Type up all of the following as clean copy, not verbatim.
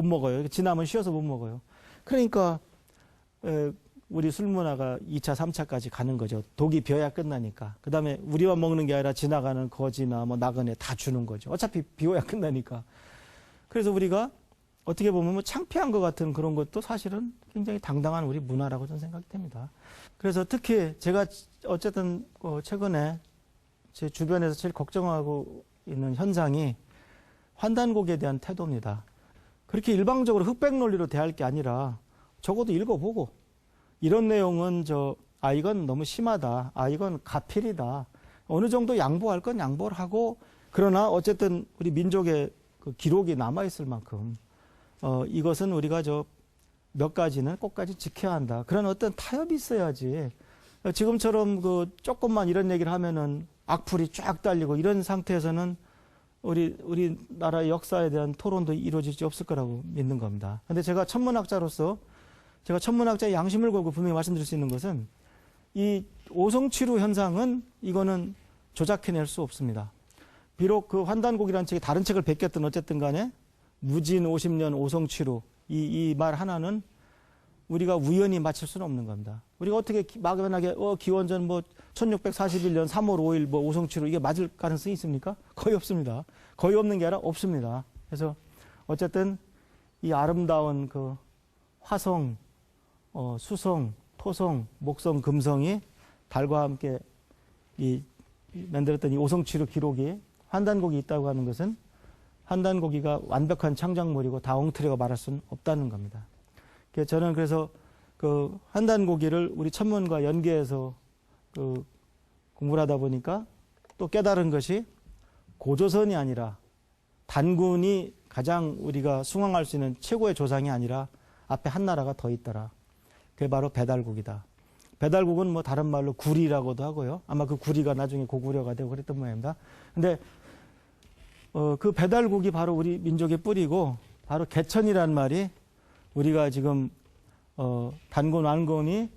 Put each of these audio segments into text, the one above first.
먹어요. 지나면 쉬어서 못 먹어요. 그러니까 우리 술문화가 2차, 3차까지 가는 거죠. 독이 비어야 끝나니까. 그 다음에 우리만 먹는 게 아니라 지나가는 거지나 뭐 나그네 다 주는 거죠. 어차피 비워야 끝나니까. 그래서 우리가 어떻게 보면 뭐 창피한 것 같은 그런 것도 사실은 굉장히 당당한 우리 문화라고 저는 생각이 됩니다. 그래서 특히 제가 어쨌든 최근에 제 주변에서 제일 걱정하고 있는 현상이 환단곡에 대한 태도입니다. 그렇게 일방적으로 흑백 논리로 대할 게 아니라 적어도 읽어보고 이런 내용은 이건 너무 심하다. 이건 가필이다. 어느 정도 양보할 건 양보를 하고 그러나 어쨌든 우리 민족의 그 기록이 남아있을 만큼 이것은 우리가 몇 가지는 꼭까지 지켜야 한다. 그런 어떤 타협이 있어야지. 지금처럼 조금만 이런 얘기를 하면은 악플이 쫙 달리고 이런 상태에서는 우리 나라의 역사에 대한 토론도 이루어질 수 없을 거라고 믿는 겁니다. 근데 제가 천문학자로서 제가 천문학자의 양심을 걸고 분명히 말씀드릴 수 있는 것은 이 오성취루 현상은 이거는 조작해낼 수 없습니다. 비록 그 환단곡이라는 책이 다른 책을 베꼈든 어쨌든 간에 무진 50년 오성취루 이 말 하나는 우리가 우연히 맞출 수는 없는 겁니다. 우리가 어떻게 막연하게 기원전 1641년 3월 5일 오성취루 이게 맞을 가능성이 있습니까? 거의 없습니다. 거의 없는 게 아니라 없습니다. 그래서 어쨌든 이 아름다운 그 화성, 수성, 토성, 목성, 금성이 달과 함께 만들었던 이 오성취루 기록이 환단곡이 있다고 하는 것은 환단곡이가 완벽한 창작물이고 다홍트리가 말할 수는 없다는 겁니다. 저는 그래서 그 환단곡이를 우리 천문과 연계해서 공부를 하다 보니까 또 깨달은 것이 고조선이 아니라 단군이 가장 우리가 숭앙할 수 있는 최고의 조상이 아니라 앞에 한 나라가 더 있더라. 그게 바로 배달국이다. 배달국은 뭐 다른 말로 구리라고도 하고요. 아마 그 구리가 나중에 고구려가 되고 그랬던 모양입니다. 근데 그 배달국이 바로 우리 민족의 뿌리고 바로 개천이라는 말이 우리가 지금 단군 완곤이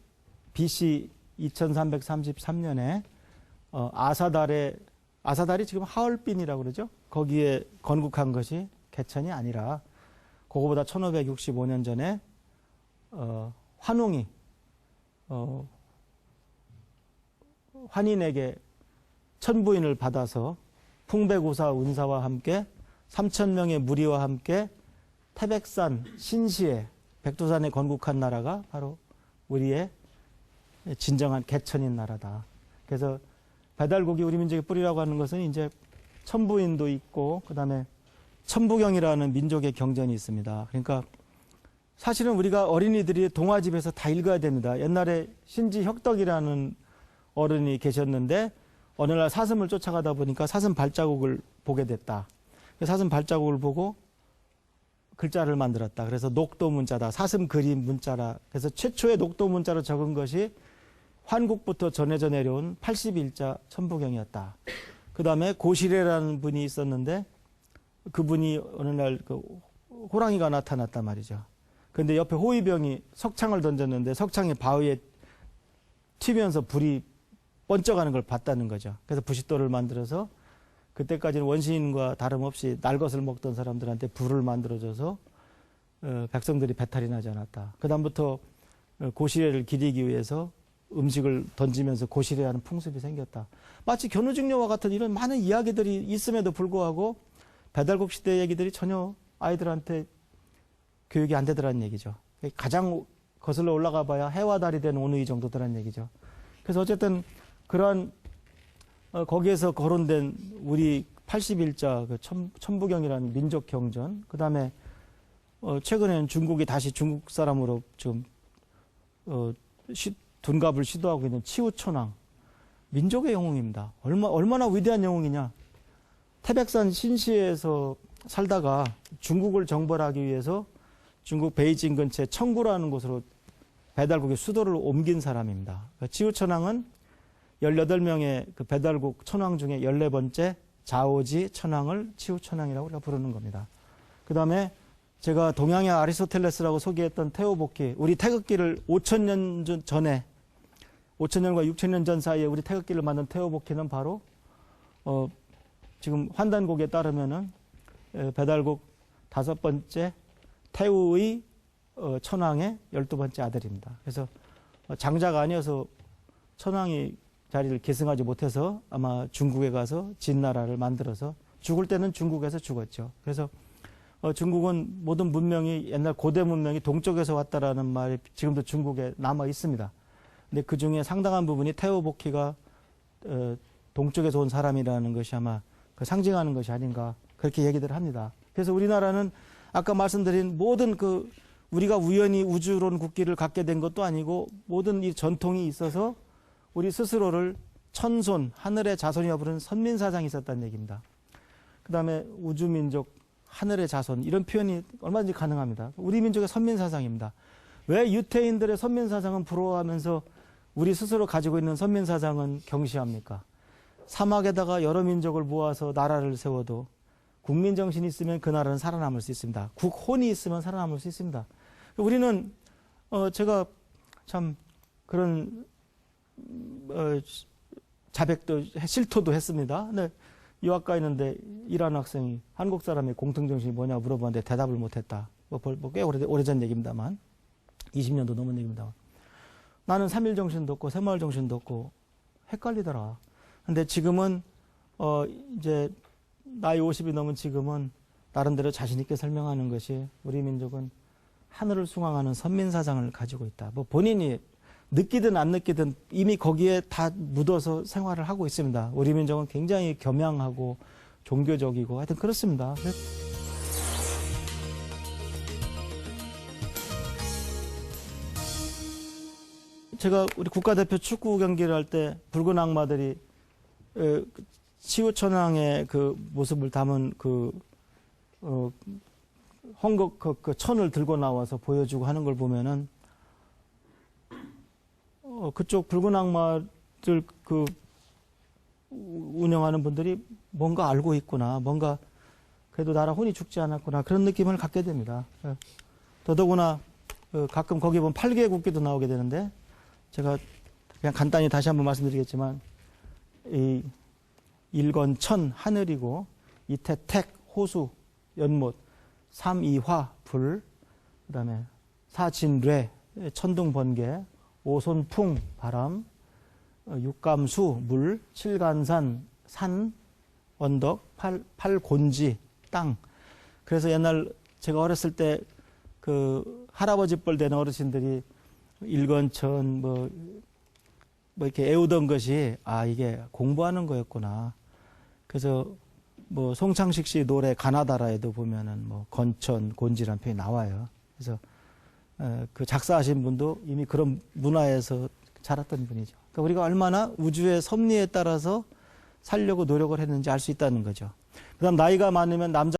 BC 2333년에 아사달이 지금 하얼빈이라고 그러죠. 거기에 건국한 것이 개천이 아니라 그거보다 1565년 전에 환웅이 환인에게 천부인을 받아서 풍백우사 운사와 함께 3,000명의 무리와 함께 태백산 신시에 백두산에 건국한 나라가 바로 우리의 진정한 개천인 나라다. 그래서 배달국이 우리 민족의 뿌리라고 하는 것은 이제 천부인도 있고 그다음에 천부경이라는 민족의 경전이 있습니다. 그러니까 사실은 우리가 어린이들이 동화집에서 다 읽어야 됩니다. 옛날에 신지 혁덕이라는 어른이 계셨는데 어느 날 사슴을 쫓아가다 보니까 사슴 발자국을 보게 됐다. 사슴 발자국을 보고 글자를 만들었다. 그래서 녹도 문자다. 사슴 그림 문자라. 그래서 최초의 녹도 문자로 적은 것이 환국부터 전해져 내려온 81자 천부경이었다. 그 다음에 고시래라는 분이 있었는데 그분이 어느 날 호랑이가 나타났단 말이죠. 그런데 옆에 호위병이 석창을 던졌는데 석창이 바위에 튀면서 불이 번쩍하는 걸 봤다는 거죠. 그래서 부싯돌을 만들어서 그때까지는 원시인과 다름없이 날것을 먹던 사람들한테 불을 만들어줘서 백성들이 배탈이 나지 않았다. 그 다음부터 고시래를 기리기 위해서 음식을 던지면서 고시래하는 풍습이 생겼다. 마치 견우직녀와 같은 이런 많은 이야기들이 있음에도 불구하고 배달국 시대 얘기들이 전혀 아이들한테 교육이 안 되더라는 얘기죠. 가장 거슬러 올라가 봐야 해와 달이 된 오누이 정도더라는 얘기죠. 그래서 어쨌든 그러한 거기에서 거론된 우리 81자 천부경이라는 민족 경전, 그 다음에 최근에는 중국이 다시 중국 사람으로 지금 둔갑을 시도하고 있는 치우천왕, 민족의 영웅입니다. 얼마나 위대한 영웅이냐. 태백산 신시에서 살다가 중국을 정벌하기 위해서 중국 베이징 근처에 청구라는 곳으로 배달국의 수도를 옮긴 사람입니다. 치우천왕은 18명의 그 배달국 천왕 중에 14번째 자오지 천왕을 치우천왕이라고 우리가 부르는 겁니다. 그 다음에 제가 동양의 아리스토텔레스라고 소개했던 테오보키, 우리 태극기를 5,000년 전에 5,000년과 6,000년 전 사이에 우리 태극기를 만든 테오보키는 바로 지금 환단곡에 따르면은 배달국 5번째 태우의 천황의 12번째 아들입니다. 그래서 장자가 아니어서 천황이 자리를 계승하지 못해서 아마 중국에 가서 진나라를 만들어서 죽을 때는 중국에서 죽었죠. 그래서 중국은 모든 문명이 옛날 고대 문명이 동쪽에서 왔다라는 말이 지금도 중국에 남아 있습니다. 근데 그 중에 상당한 부분이 태오복희가 동쪽에서 온 사람이라는 것이 아마 그 상징하는 것이 아닌가 그렇게 얘기들 합니다. 그래서 우리나라는 아까 말씀드린 모든 그 우리가 우연히 우주론 국기를 갖게 된 것도 아니고 모든 이 전통이 있어서 우리 스스로를 천손, 하늘의 자손이라 부르는 선민사상이 있었다는 얘기입니다. 그 다음에 우주민족, 하늘의 자손 이런 표현이 얼마든지 가능합니다. 우리 민족의 선민사상입니다. 왜 유태인들의 선민사상은 부러워하면서 우리 스스로 가지고 있는 선민사상은 경시합니까? 사막에다가 여러 민족을 모아서 나라를 세워도 국민정신이 있으면 그 나라는 살아남을 수 있습니다. 국혼이 있으면 살아남을 수 있습니다. 우리는 제가 참 그런 자백도 실토도 했습니다. 근데 유학가 있는데 일하는 학생이 한국 사람의 공통정신이 뭐냐 물어봤는데 대답을 못했다. 꽤 오래전 얘기입니다만 20년도 넘은 얘기입니다. 나는 3일 정신도 없고 새마을 정신도 없고 헷갈리더라. 근데 지금은 이제 나이 50이 넘은 지금은 나름대로 자신 있게 설명하는 것이 우리 민족은 하늘을 숭앙하는 선민사상을 가지고 있다. 뭐 본인이 느끼든 안 느끼든 이미 거기에 다 묻어서 생활을 하고 있습니다. 우리 민족은 굉장히 겸양하고 종교적이고 하여튼 그렇습니다. 제가 우리 국가대표 축구 경기를 할 때 붉은 악마들이 치우천왕의 그 모습을 담은 헝겊 그 천을 들고 나와서 보여주고 하는 걸 보면은 그쪽 붉은 악마들 그 운영하는 분들이 뭔가 알고 있구나, 뭔가 그래도 나라 혼이 죽지 않았구나 그런 느낌을 갖게 됩니다. 더더구나 가끔 거기 보면 8개 국기도 나오게 되는데 제가 그냥 간단히 다시 한번 말씀드리겠지만 이 일건 천 하늘이고 이태 택 호수 연못 삼이화 불 그다음에 사진뢰 천둥 번개 오손풍 바람 육감수 물 칠간산 산 언덕 팔곤지 땅. 그래서 옛날 제가 어렸을 때 그 할아버지 뻘 되는 어르신들이 일건천 뭐 이렇게 애우던 것이 이게 공부하는 거였구나. 그래서 뭐 송창식 씨 노래 가나다라에도 보면은 뭐 건천 곤지라는 표현이 나와요. 그래서 그 작사하신 분도 이미 그런 문화에서 자랐던 분이죠. 그러니까 우리가 얼마나 우주의 섭리에 따라서 살려고 노력을 했는지 알 수 있다는 거죠. 그다음 나이가 많으면 남자